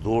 2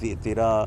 13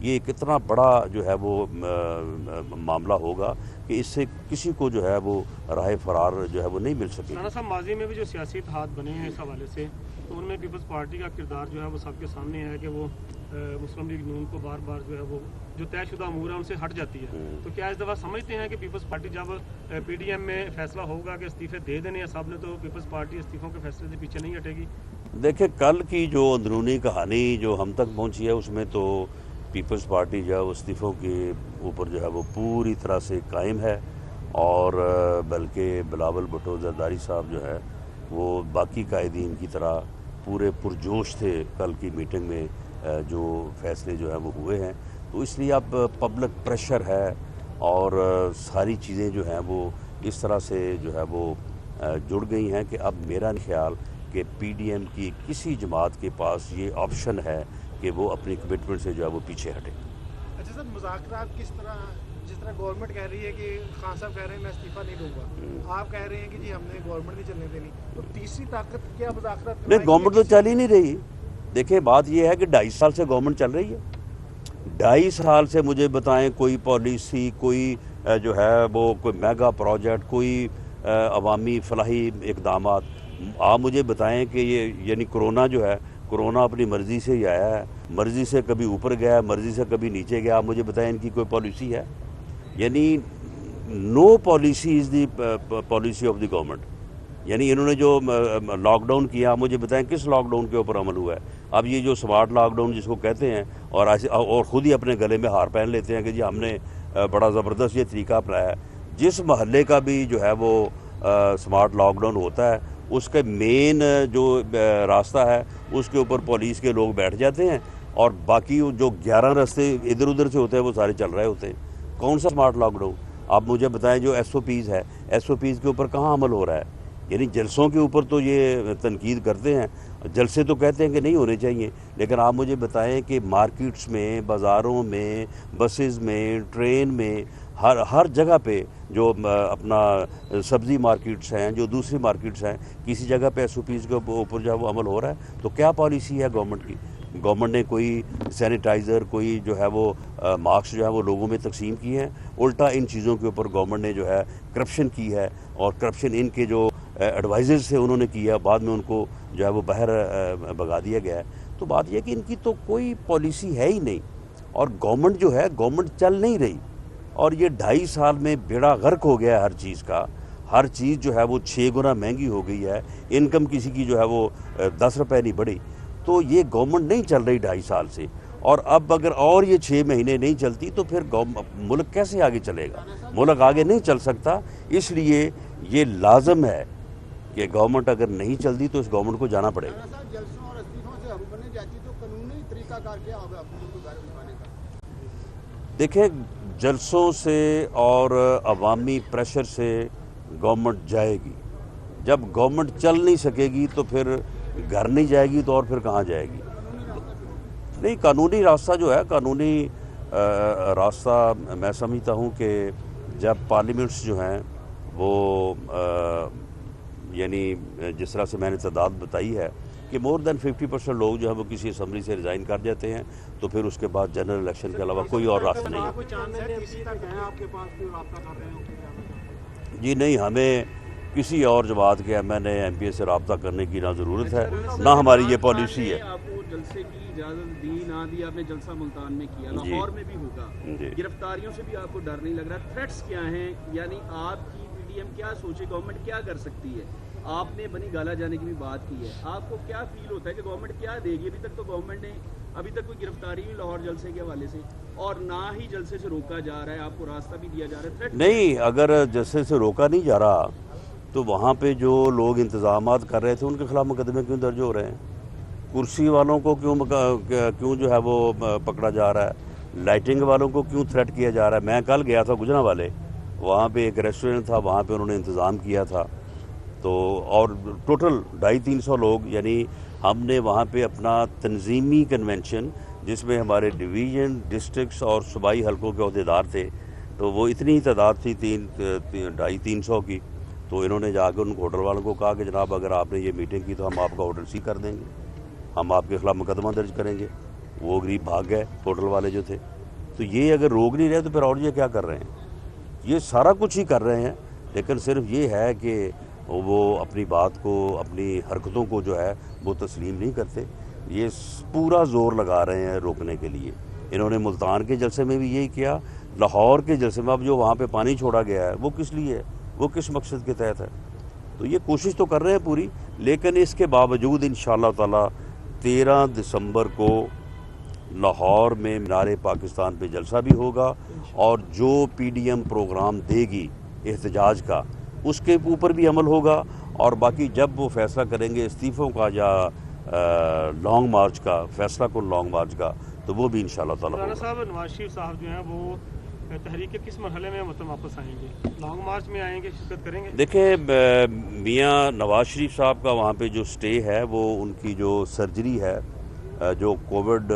یہ کتنا بڑا جو ہے وہ معاملہ ہوگا کہ اس سے کسی کو جو ہے وہ راہ فرار جو ہے وہ نہیں مل سکے. رانا صاحب ماضی میں بھی جو سیاسی اتحاد بنے ہیں اس حوالے سے تو ان میں پیپلز پارٹی کا کردار جو ہے وہ سب کے سامنے ہے کہ وہ مسلم لیگ نون کو بار بار جو ہے وہ جو طے شدہ امور ہیں ان سے ہٹ جاتی ہے. تو کیا اس دفعہ سمجھتے ہیں کہ پیپلز پارٹی جب پی ڈی ایم میں فیصلہ ہوگا کہ استعفے دے دینے ہیں صاحب نے تو پیپلز پارٹی استعفوں کے فیصلے سے پیچھے نہیں ہٹے گی؟ دیکھیں کل کی جو اندرونی کہانی جو ہم تک پہنچی ہے اس میں تو پیپلز پارٹی جو ہے استعفوں کے اوپر جو ہے وہ پوری طرح سے قائم ہے اور بلکہ بلاول بھٹو زرداری صاحب جو ہے وہ باقی قائدین کی طرح پورے پرجوش تھے کل کی میٹنگ میں جو فیصلے جو ہیں وہ ہوئے ہیں. تو اس لیے اب پبلک پریشر ہے اور ساری چیزیں جو ہیں وہ اس طرح سے جو ہے وہ جڑ گئی ہیں کہ اب میرا خیال کہ پی ڈی ایم کی کسی جماعت کے پاس یہ آپشن ہے کہ وہ اپنی کمٹمنٹ سے جو ہے وہ پیچھے ہٹے. اچھا سر مذاکرات کس طرح جس طرح گورنمنٹ کہہ رہی ہے کہ خان صاحب کہہ رہے ہیں میں استعفیٰ نہیں دوں گا آپ کہہ رہے ہیں کہ جی ہم نے گورنمنٹ نہیں چلنے دینی تو تیسری طاقت کیا مذاکرات نہیں گورنمنٹ تو چل ہی نہیں رہی. دیکھیں بات یہ ہے کہ 2.5 سال سے گورنمنٹ چل رہی ہے. 2.5 سال سے مجھے بتائیں کوئی پالیسی کوئی جو ہے وہ کوئی میگا پروجیکٹ کوئی عوامی فلاحی اقدامات. آپ مجھے بتائیں کہ یہ یعنی کرونا جو ہے کرونا اپنی مرضی سے ہی آیا ہے مرضی سے کبھی اوپر گیا مرضی سے کبھی نیچے گیا. آپ مجھے بتائیں ان کی کوئی پالیسی ہے؟ یعنی no policy is the policy of the government. یعنی انہوں نے جو لاک ڈاؤن کیا مجھے بتائیں کس لاک ڈاؤن کے اوپر عمل ہوا ہے؟ اب یہ جو سمارٹ لاک ڈاؤن جس کو کہتے ہیں اور خود ہی اپنے گلے میں ہار پہن لیتے ہیں کہ جی ہم نے بڑا زبردست یہ طریقہ اپنایا ہے. جس محلے کا بھی جو ہے وہ سمارٹ لاک ڈاؤن ہوتا ہے اس کے مین جو راستہ ہے اس کے اوپر پولیس کے لوگ بیٹھ جاتے ہیں اور باقی جو 11 راستے ادھر ادھر سے ہوتے ہیں وہ سارے چل رہے ہوتے ہیں. کون سا سمارٹ لاک ڈاؤن؟ آپ مجھے بتائیں جو ایس او پیز ہے ایس او پیز کے اوپر کہاں عمل ہو رہا ہے؟ یعنی جلسوں کے اوپر تو یہ تنقید کرتے ہیں جلسے تو کہتے ہیں کہ نہیں ہونے چاہیے لیکن آپ مجھے بتائیں کہ مارکیٹس میں بازاروں میں بسز میں ٹرین میں ہر جگہ پہ جو اپنا سبزی مارکیٹس ہیں جو دوسری مارکیٹس ہیں کسی جگہ پہ ایس او پیز کے اوپر جو ہے وہ عمل ہو رہا ہے. تو کیا پالیسی ہے گورنمنٹ کی؟ گورنمنٹ نے کوئی سینیٹائزر کوئی جو ہے وہ ماسک جو ہے وہ لوگوں میں تقسیم کیے ہیں؟ الٹا ان چیزوں کے اوپر گورنمنٹ نے جو ہے کرپشن کی ہے اور کرپشن ان کے جو ایڈوائزرز سے انہوں نے کیا بعد میں ان کو جو ہے وہ باہر بھگا دیا گیا ہے. تو بات یہ ہے کہ ان کی تو کوئی پالیسی ہے ہی نہیں اور گورنمنٹ جو ہے گورنمنٹ چل نہیں رہی اور یہ 2.5 سال میں بیڑا غرق ہو گیا ہے ہر چیز کا. ہر چیز جو ہے وہ 6 گنا مہنگی ہو گئی ہے. انکم کسی کی جو ہے وہ 10 روپے نہیں بڑھی. تو یہ گورنمنٹ نہیں چل رہی 2.5 سال سے اور اب اگر اور یہ 6 مہینے نہیں چلتی تو پھر ملک کیسے آگے چلے گا؟ ملک آگے نہیں چل سکتا. اس لیے یہ لازم ہے کہ گورنمنٹ اگر نہیں چلتی تو اس گورنمنٹ کو جانا پڑے گا. جلسوں اور استعفوں سے حکومت جاتی تو قانونی طریقہ کار کیا ہوگا حکومت کو غیر بنوانے کا؟ دیکھیں جلسوں سے اور عوامی پریشر سے گورنمنٹ جائے گی. جب گورنمنٹ چل نہیں سکے گی تو پھر گھر نہیں جائے گی تو اور پھر کہاں جائے گی؟ نہیں قانونی راستہ جو ہے قانونی راستہ میں سمجھتا ہوں کہ جب پارلیمنٹس جو ہیں وہ یعنی جس طرح سے میں نے تعداد بتائی ہے کہ مور دین 50% لوگ جو ہے وہ کسی اسمبلی سے ریزائن کر جاتے ہیں تو پھر اس کے بعد جنرل الیکشن کے علاوہ کوئی اور راستہ نہیں ہے. جی نہیں ہمیں کسی اور جماعت کے M N A M P A سے رابطہ کرنے کی نہ ضرورت ہے نہ ہماری یہ پالیسی ہے. آپ کو جلسے کی اجازت دی نہ دی آپ نے جلسہ ملتان میں کیا لاہور میں بھی ہوگا گرفتاریوں سے بھی آپ کو ڈر نہیں لگ رہا؟ تھریٹس کیا ہیں یعنی آپ کی پی ڈی ایم کیا سوچے گورنمنٹ کیا کر سکتی ہے؟ آپ نے بنی گالا جانے کی بھی بات کی ہے آپ کو کیا فیل ہوتا ہے کہ گورنمنٹ کیا دے گی؟ ابھی تک تو گورنمنٹ نے ابھی تک کوئی گرفتاری نہیں لاہور جلسے کے حوالے سے اور نہ ہی جلسے سے روکا جا رہا ہے آپ کو راستہ بھی دیا جا رہا ہے. نہیں اگر جلسے سے روکا نہیں جا رہا تو وہاں پہ جو لوگ انتظامات کر رہے تھے ان کے خلاف مقدمے کیوں درج ہو رہے ہیں؟ کرسی والوں کو کیوں جو ہے وہ پکڑا جا رہا ہے؟ لائٹنگ والوں کو کیوں تھریٹ کیا جا رہا ہے؟ میں کل گیا تھا گجرانوالے وہاں پہ ایک ریسٹورنٹ تھا وہاں پہ انہوں نے انتظام کیا تھا تو اور ٹوٹل 250-300 لوگ یعنی ہم نے وہاں پہ اپنا تنظیمی کنونشن جس میں ہمارے ڈویژن ڈسٹرکٹس اور صوبائی حلقوں کے عہدیدار تھے تو وہ اتنی ہی تعداد تھی 250-300 کی. تو انہوں نے جا کے ان ہوٹل والوں کو کہا کہ جناب اگر آپ نے یہ میٹنگ کی تو ہم آپ کا ہوٹل سی کر دیں گے ہم آپ کے خلاف مقدمہ درج کریں گے. وہ غریب بھاگ گئے ہوٹل والے جو تھے. تو یہ اگر روک نہیں رہے تو پھر اور یہ کیا کر رہے ہیں؟ یہ سارا کچھ ہی کر رہے ہیں، لیکن صرف یہ ہے کہ وہ اپنی بات کو، اپنی حرکتوں کو جو ہے وہ تسلیم نہیں کرتے. یہ پورا زور لگا رہے ہیں روکنے کے لیے. انہوں نے ملتان کے جلسے میں بھی یہی کیا، لاہور کے جلسے میں اب جو وہاں پہ پانی چھوڑا گیا ہے وہ کس لیے ہے، وہ کس مقصد کے تحت ہے؟ تو یہ کوشش تو کر رہے ہیں پوری، لیکن اس کے باوجود انشاءاللہ تعالی 13 دسمبر کو لاہور میں مینار پاکستان پہ جلسہ بھی ہوگا، اور جو پی ڈی ایم پروگرام دے گی احتجاج کا اس کے اوپر بھی عمل ہوگا. اور باقی جب وہ فیصلہ کریں گے استعفوں کا یا لانگ مارچ کا، فیصلہ کن لانگ مارچ کا، تو وہ بھی انشاءاللہ تعالی رانا ہوگا. صاحب، نواز شریف صاحب جو ہیں وہ تحریک کے کس مرحلے میں مطلب واپس آئیں گے؟ لانگ مارچ میں آئیں گے، شرکت کریں گے؟ دیکھیں، میاں نواز شریف صاحب کا وہاں پہ جو سٹے ہے وہ ان کی جو سرجری ہے جو کووڈ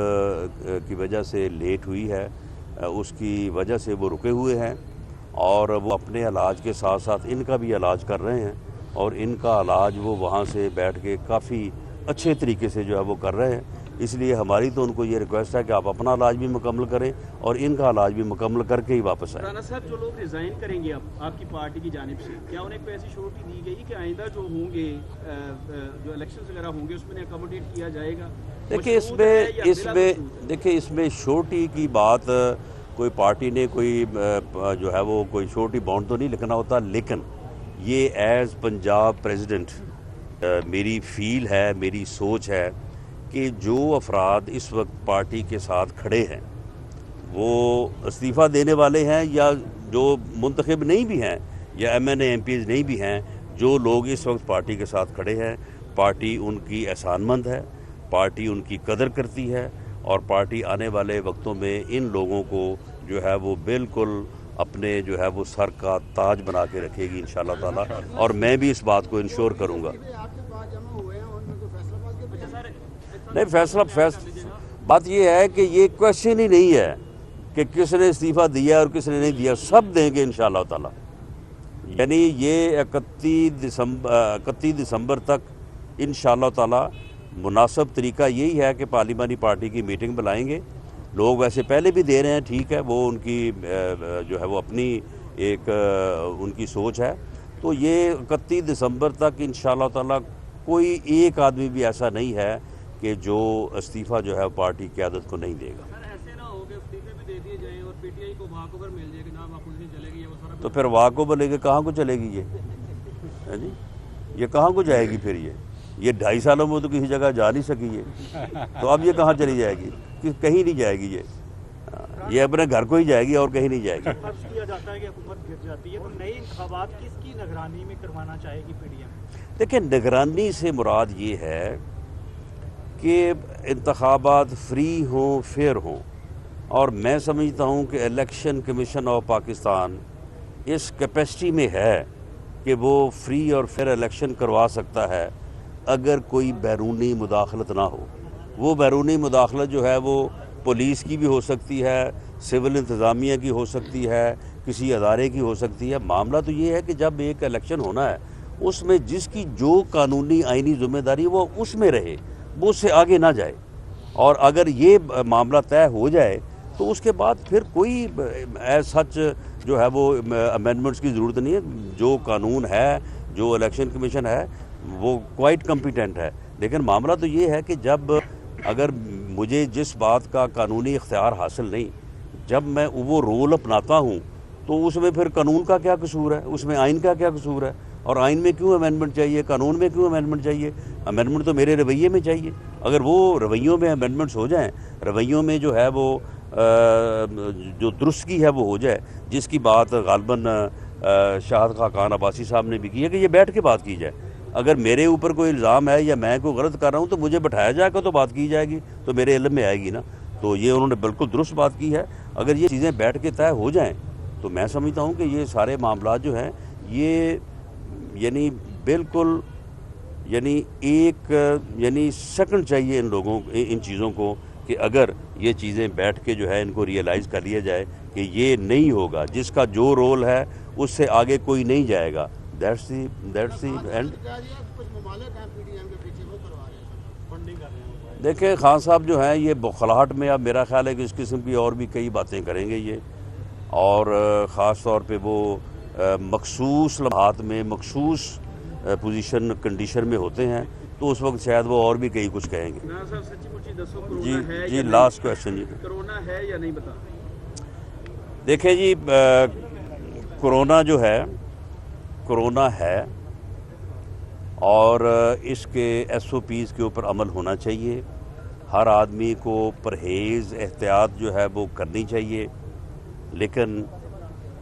کی وجہ سے لیٹ ہوئی ہے، اس کی وجہ سے وہ رکے ہوئے ہیں، اور وہ اپنے علاج کے ساتھ ساتھ ان کا بھی علاج کر رہے ہیں. اور ان کا علاج وہ وہاں سے بیٹھ کے کافی اچھے طریقے سے جو ہے وہ کر رہے ہیں. اس لیے ہماری تو ان کو یہ ریکویسٹ ہے کہ آپ اپنا علاج بھی مکمل کریں اور ان کا علاج بھی مکمل کر کے ہی واپس آئیں. رانا صاحب، جو لوگ ریزائن کریں گے اب آپ کی پارٹی کی جانب سے، کیا انہیں کوئی ایسی شورٹی دی گئی کہ آئندہ جو ہوں گے، جو الیکشنز وغیرہ ہوں گے، اس میں اکاموڈیٹ کیا جائے گا؟ دیکھیں اس میں شورٹی کی بات، کوئی پارٹی نے کوئی جو ہے وہ کوئی شورٹی بانڈ تو نہیں لکھنا ہوتا، لیکن یہ ایز پنجاب پریزیڈنٹ میری فیل ہے، میری سوچ ہے کہ جو افراد اس وقت پارٹی کے ساتھ کھڑے ہیں وہ استعفیٰ دینے والے ہیں یا جو منتخب نہیں بھی ہیں یا M N A MPs نہیں بھی ہیں، جو لوگ اس وقت پارٹی کے ساتھ کھڑے ہیں، پارٹی ان کی احسان مند ہے، پارٹی ان کی قدر کرتی ہے، اور پارٹی آنے والے وقتوں میں ان لوگوں کو جو ہے وہ بالکل اپنے جو ہے وہ سر کا تاج بنا کے رکھے گی انشاءاللہ تعالیٰ. اور میں بھی اس بات کو انشور کروں گا. نہیں، فیصلہ بات یہ ہے کہ یہ کویشچن ہی نہیں ہے کہ کس نے استعفیٰ دیا اور کس نے نہیں دیا، سب دیں گے انشاءاللہ تعالیٰ. یعنی یہ 31 دسمبر تک انشاءاللہ تعالیٰ مناسب طریقہ یہی ہے کہ پارلیمانی پارٹی کی میٹنگ بلائیں گے. لوگ ویسے پہلے بھی دے رہے ہیں، ٹھیک ہے، وہ ان کی جو ہے وہ اپنی ایک ان کی سوچ ہے. تو یہ 31 دسمبر تک انشاءاللہ تعالیٰ کوئی ایک آدمی بھی ایسا نہیں ہے کہ جو استعفیٰ جو ہے پارٹی قیادت کو نہیں دے گا. ایسے نہ ہو کہ استعفے بھی دے دیے جائیں اور پی ٹی آئی کو واک اوور مل جائے کہ جناب آپ اس دن چلے گی، وہ سارا تو پھر واک اوور لے کے کہاں کو چلے گی جی؟ یہ کہاں کو جائے گی پھر؟ یہ 2.5 سالوں میں تو کسی جگہ جا نہیں سکی یہ، تو اب یہ کہاں چلی جائے گی؟ کہیں نہیں جائے گی. یہ اپنے گھر کو ہی جائے گی اور کہیں نہیں جائے گی. فرض کیا جاتا ہے کہ حکومت گر جاتی ہے تو نئے انتخابات کس کی نگرانی میں کروانا چاہے گی پی ڈی ایم؟ دیکھیں، نگرانی سے مراد یہ ہے کہ انتخابات فری ہوں، فیئر ہوں. اور میں سمجھتا ہوں کہ الیکشن کمیشن آف پاکستان اس کیپیسٹی میں ہے کہ وہ فری اور فیئر الیکشن کروا سکتا ہے اگر کوئی بیرونی مداخلت نہ ہو. وہ بیرونی مداخلت جو ہے وہ پولیس کی بھی ہو سکتی ہے، سول انتظامیہ کی ہو سکتی ہے، کسی ادارے کی ہو سکتی ہے. معاملہ تو یہ ہے کہ جب ایک الیکشن ہونا ہے اس میں جس کی جو قانونی آئینی ذمہ داری وہ اس میں رہے، وہ اس سے آگے نہ جائے. اور اگر یہ معاملہ طے ہو جائے تو اس کے بعد پھر کوئی ایز سچ جو ہے وہ امینڈمنٹس کی ضرورت نہیں ہے. جو قانون ہے، جو الیکشن کمیشن ہے، وہ کوائٹ کمپیٹنٹ ہے. لیکن معاملہ تو یہ ہے کہ جب اگر مجھے جس بات کا قانونی اختیار حاصل نہیں، جب میں وہ رول اپناتا ہوں تو اس میں پھر قانون کا کیا قصور ہے، اس میں آئین کا کیا قصور ہے؟ اور آئین میں کیوں امینڈمنٹ چاہیے، قانون میں کیوں امینڈمنٹ چاہیے؟ امینڈمنٹ تو میرے رویے میں چاہیے. اگر وہ رویوں میں امینڈمنٹس ہو جائیں، رویوں میں جو ہے وہ جو درستگی ہے وہ ہو جائے، جس کی بات غالباً شاہد خاقان عباسی صاحب نے بھی کی ہے کہ یہ بیٹھ کے بات کی جائے. اگر میرے اوپر کوئی الزام ہے یا میں کوئی غلط کر رہا ہوں تو مجھے بٹھایا جائے گا تو بات کی جائے گی، تو میرے علم میں آئے گی نا. تو یہ انہوں نے بالکل درست بات کی ہے. اگر یہ چیزیں بیٹھ کے طے ہو جائیں تو میں سمجھتا ہوں کہ یہ سارے معاملات جو ہیں یہ یعنی بالکل ایک سیکنڈ چاہیے ان لوگوں ان چیزوں کو کہ اگر یہ چیزیں بیٹھ کے جو ہے ان کو ریئلائز کر لیا جائے کہ یہ نہیں ہوگا، جس کا جو رول ہے اس سے آگے کوئی نہیں جائے گا. That's the end. دیکھیں خان صاحب جو ہیں یہ بخلاہٹ میں اب میرا خیال ہے کہ اس قسم کی اور بھی کئی باتیں کریں گے یہ، اور خاص طور پہ وہ مخصوص لمحات میں مخصوص پوزیشن کنڈیشن میں ہوتے ہیں، تو اس وقت شاید وہ اور بھی کئی کچھ کہیں گے۔ عمران صاحب سچی مچی دسو جی کرونا ہے جی یا لاسٹ کویشچن جی۔ کرونا ہے یا نہیں بتا؟ دیکھیں جی کرونا جو ہے کرونا ہے، اور اس کے ایس او پیز کے اوپر عمل ہونا چاہیے۔ ہر آدمی کو پرہیز احتیاط جو ہے وہ کرنی چاہیے، لیکن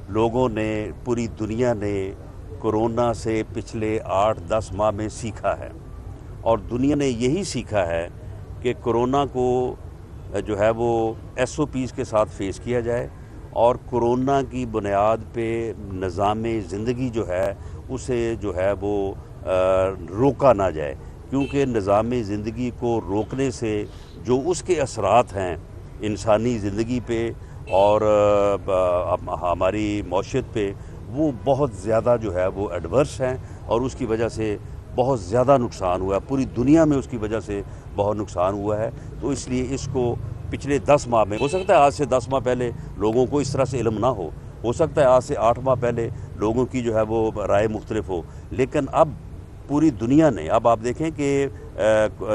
لوگوں نے پوری دنیا نے کرونا سے پچھلے 8-10 ماہ میں سیکھا ہے، اور دنیا نے یہی سیکھا ہے کہ کرونا کو جو ہے وہ ایس او پیز کے ساتھ فیس کیا جائے، اور کرونا کی بنیاد پہ نظام زندگی جو ہے اسے جو ہے وہ روکا نہ جائے، کیونکہ نظام زندگی کو روکنے سے جو اس کے اثرات ہیں انسانی زندگی پہ اور ہماری معیشت پہ، وہ بہت زیادہ جو ہے وہ ایڈورس ہیں، اور اس کی وجہ سے بہت زیادہ نقصان ہوا ہے، پوری دنیا میں اس کی وجہ سے بہت نقصان ہوا ہے۔ تو اس لیے اس کو پچھلے 10 ماہ میں، ہو سکتا ہے آج سے 10 ماہ پہلے لوگوں کو اس طرح سے علم نہ ہو سکتا ہے آج سے 8 ماہ پہلے لوگوں کی جو ہے وہ رائے مختلف ہو، لیکن اب پوری دنیا نے، اب آپ دیکھیں کہ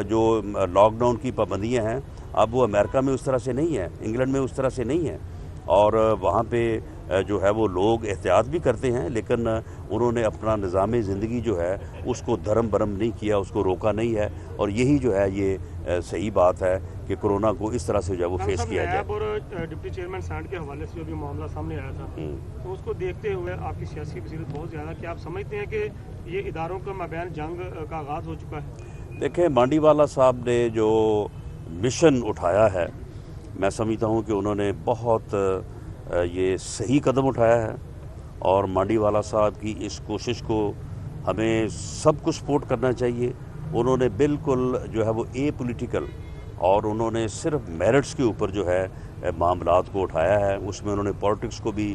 جو لاک ڈاؤن کی پابندیاں ہیں اب وہ امریکہ میں اس طرح سے نہیں ہیں، انگلینڈ میں اس طرح سے نہیں ہیں، اور وہاں پہ جو ہے وہ لوگ احتیاط بھی کرتے ہیں، لیکن انہوں نے اپنا نظام زندگی جو ہے اس کو دھرم برم نہیں کیا، اس کو روکا نہیں ہے، اور یہی جو ہے یہ صحیح بات ہے کہ کرونا کو اس طرح سے جو ہے وہ فیس کیا جائے۔ نیب اور ڈپٹی چیئرمین سینٹ کے حوالے سے جو بھی معاملہ سامنے آیا تھا، تو اس کو دیکھتے ہوئے آپ کی سیاسی بصیرت بہت زیادہ، کہ آپ سمجھتے ہیں کہ یہ اداروں کا مابین جنگ کا آغاز ہو چکا ہے؟ دیکھیں مانڈی والا صاحب نے جو مشن اٹھایا ہے، میں سمجھتا ہوں کہ انہوں نے بہت یہ صحیح قدم اٹھایا ہے، اور مانڈی والا صاحب کی اس کوشش کو ہمیں سب کو سپورٹ کرنا چاہیے۔ انہوں نے بالکل جو ہے وہ اے پولیٹیکل، اور انہوں نے صرف میرٹس کے اوپر جو ہے معاملات کو اٹھایا ہے، اس میں انہوں نے پالیٹکس کو بھی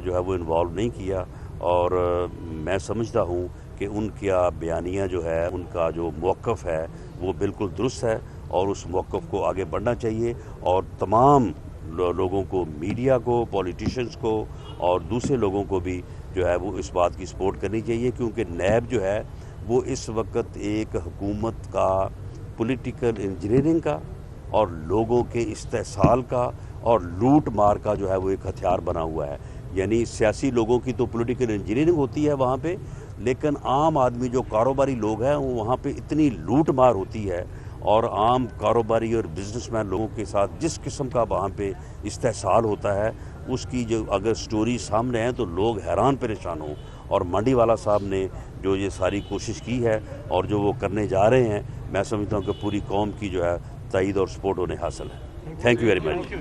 جو ہے وہ انوالو نہیں کیا، اور میں سمجھتا ہوں کہ ان کا بیانیہ جو ہے، ان کا جو موقف ہے وہ بالکل درست ہے، اور اس موقف کو آگے بڑھنا چاہیے، اور تمام لوگوں کو، میڈیا کو، پولیٹیشنز کو اور دوسرے لوگوں کو بھی جو ہے وہ اس بات کی سپورٹ کرنی چاہیے، کیونکہ نیب جو ہے وہ اس وقت ایک حکومت کا پولیٹیکل انجینئرنگ کا اور لوگوں کے استحصال کا اور لوٹ مار کا جو ہے وہ ایک ہتھیار بنا ہوا ہے۔ یعنی سیاسی لوگوں کی تو پولیٹیکل انجینئرنگ ہوتی ہے وہاں پہ، لیکن عام آدمی جو کاروباری لوگ ہیں وہاں پہ اتنی لوٹ مار ہوتی ہے، اور عام کاروباری اور بزنس مین لوگوں کے ساتھ جس قسم کا وہاں پہ استحصال ہوتا ہے، اس کی جو اگر سٹوری سامنے ہے تو لوگ حیران پریشان ہوں۔ اور مانڈی والا صاحب نے جو یہ ساری کوشش کی ہے اور جو وہ کرنے جا رہے ہیں، میں سمجھتا ہوں کہ پوری قوم کی جو ہے تائید اور سپورٹ انہیں حاصل ہے۔ Thank you very much.